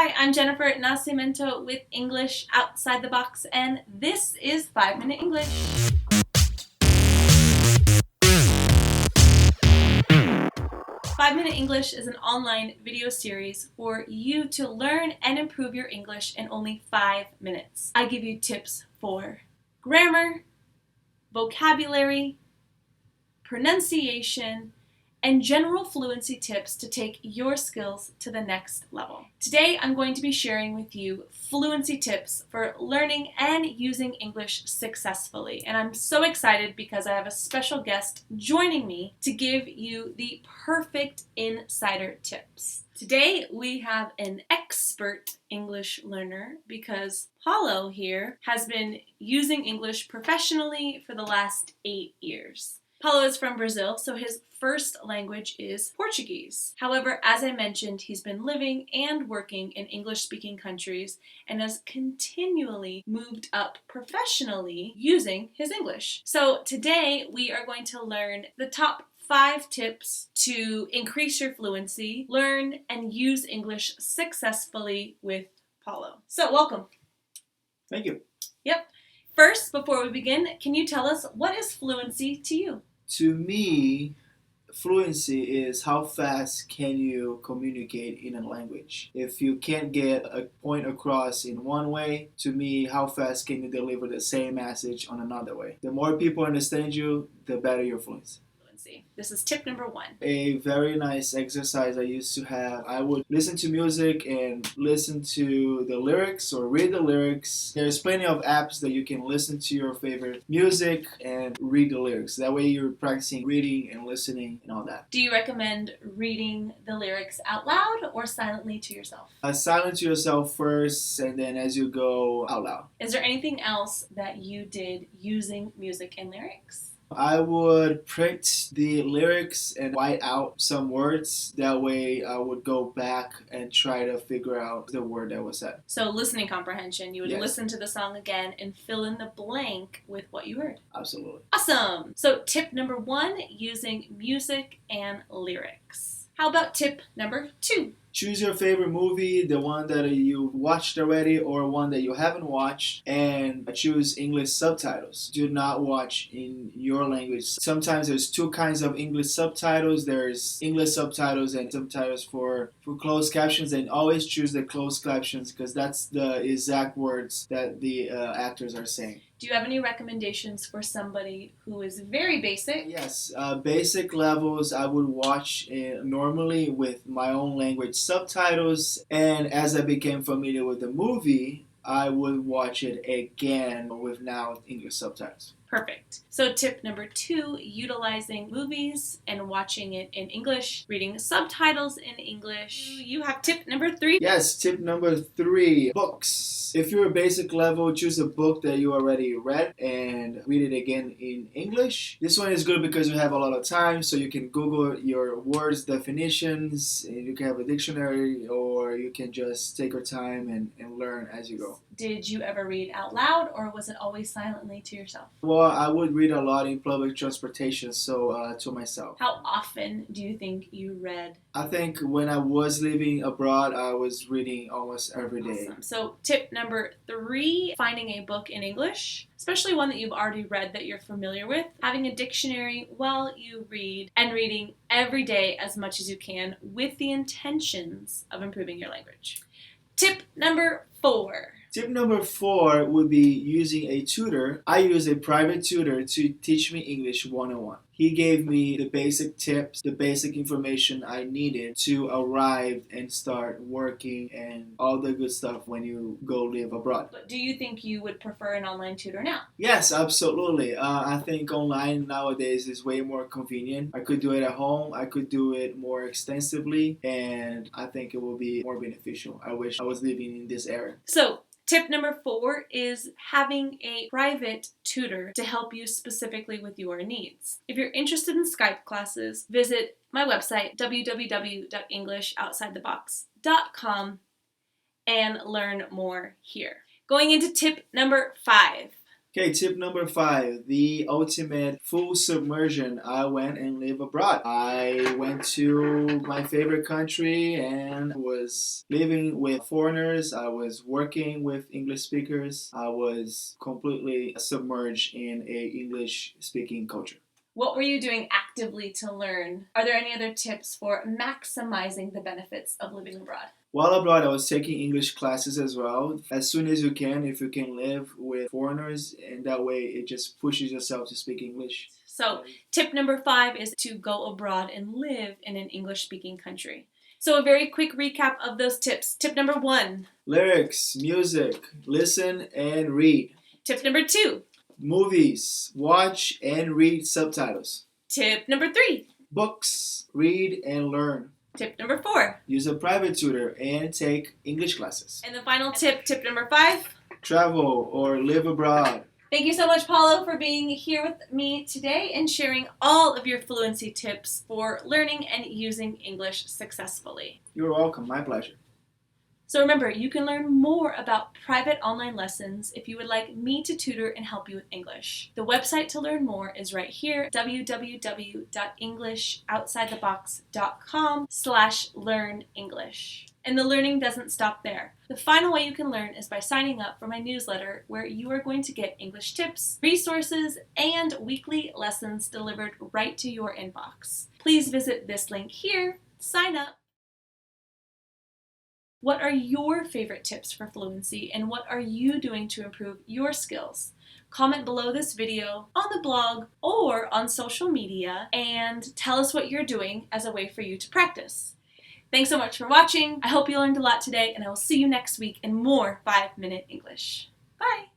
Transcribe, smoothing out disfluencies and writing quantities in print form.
Hi, I'm Jennifer Nascimento with English Outside the Box, and this is 5-Minute English. 5-Minute English is an online video series for you to learn and improve your English in only 5 minutes. I give you tips for grammar, vocabulary, pronunciation, and general fluency tips to take your skills to the next level. Today, I'm going to be sharing with you fluency tips for learning and using English successfully. And I'm so excited because I have a special guest joining me to give you the perfect insider tips. Today, we have an expert English learner because Paulo here has been using English professionally for the last 8 years. Paulo is from Brazil, so his first language is Portuguese. However, as I mentioned, he's been living and working in English-speaking countries and has continually moved up professionally using his English. So today we are going to learn the top 5 tips to increase your fluency, learn and use English successfully with Paulo. So welcome. Thank you. Yep. First, before we begin, can you tell us what is fluency to you? To me, fluency is how fast can you communicate in a language. If you can't get a point across in one way, to me, how fast can you deliver the same message on another way? The more people understand you, the better your fluency. This is tip number 1. A very nice exercise I used to have, I would listen to music and listen to the lyrics or read the lyrics. There's plenty of apps that you can listen to your favorite music and read the lyrics. That way you're practicing reading and listening and all that. Do you recommend reading the lyrics out loud or silently to yourself? Silent to yourself first, and then as you go, out loud. Is there anything else that you did using music and lyrics? I would print the lyrics and write out some words. That way I would go back and try to figure out the word that was said. So listening comprehension, you would listen to the song again and fill in the blank with what you heard. Absolutely. Awesome! So tip number 1, using music and lyrics. How about tip number 2? Choose your favorite movie, the one that you watched already or one that you haven't watched, and choose English subtitles. Do not watch in your language. Sometimes there's 2 kinds of English subtitles. There's English subtitles and subtitles for closed captions, and always choose the closed captions because that's the exact words that the actors are saying. Do you have any recommendations for somebody who is very basic? Yes, basic levels I would watch normally with my own language subtitles, and as I became familiar with the movie, I would watch it again with now English subtitles. Perfect. So tip number 2, utilizing movies and watching it in English, reading subtitles in English. You have tip number 3. Yes, tip number 3, books. If you're a basic level, choose a book that you already read and read it again in English. This one is good because you have a lot of time, so you can Google your words definitions, and you can have a dictionary, or you can just take your time and learn as you go. Did you ever read out loud, or was it always silently to yourself? Well, I would read a lot in public transportation, so to myself. How often do you think you read? I think when I was living abroad, I was reading almost every day. Awesome. So tip number 3, finding a book in English, especially one that you've already read that you're familiar with, having a dictionary while you read, and reading every day as much as you can with the intentions of improving your language. Tip number 4. Tip number 4 would be using a tutor. I use a private tutor to teach me English 101. He gave me the basic tips, the basic information I needed to arrive and start working and all the good stuff when you go live abroad. But do you think you would prefer an online tutor now? Yes, absolutely. I think online nowadays is way more convenient. I could do it at home. I could do it more extensively, and I think it will be more beneficial. I wish I was living in this era. So, tip number 4 is having a private tutor to help you specifically with your needs. If you're interested in Skype classes, visit my website, www.englishoutsidethebox.com, and learn more here. Going into tip number 5, Okay, tip number 5, the ultimate full submersion. I went and lived abroad. I went to my favorite country and was living with foreigners. I was working with English speakers. I was completely submerged in a English speaking culture. What were you doing actively to learn? Are there any other tips for maximizing the benefits of living abroad? While abroad, I was taking English classes as well. As soon as you can, if you can live with foreigners, and that way it just pushes yourself to speak English. So, tip number 5 is to go abroad and live in an English-speaking country. So, a very quick recap of those tips. Tip number 1. Lyrics, music, listen and read. Tip number 2. Movies, watch and read subtitles. Tip number 3. Books, read and learn. Tip number 4. Use a private tutor and take English classes. And the final tip, tip number 5. Travel or live abroad. Thank you so much, Paulo, for being here with me today and sharing all of your fluency tips for learning and using English successfully. You're welcome. My pleasure. So remember, you can learn more about private online lessons if you would like me to tutor and help you with English. The website to learn more is right here, www.englishoutsidethebox.com/learnenglish. And the learning doesn't stop there. The final way you can learn is by signing up for my newsletter, where you are going to get English tips, resources, and weekly lessons delivered right to your inbox. Please visit this link here, sign up. What are your favorite tips for fluency, and what are you doing to improve your skills? Comment below this video, on the blog, or on social media, and tell us what you're doing as a way for you to practice. Thanks so much for watching. I hope you learned a lot today, and I will see you next week in more 5-Minute English. Bye!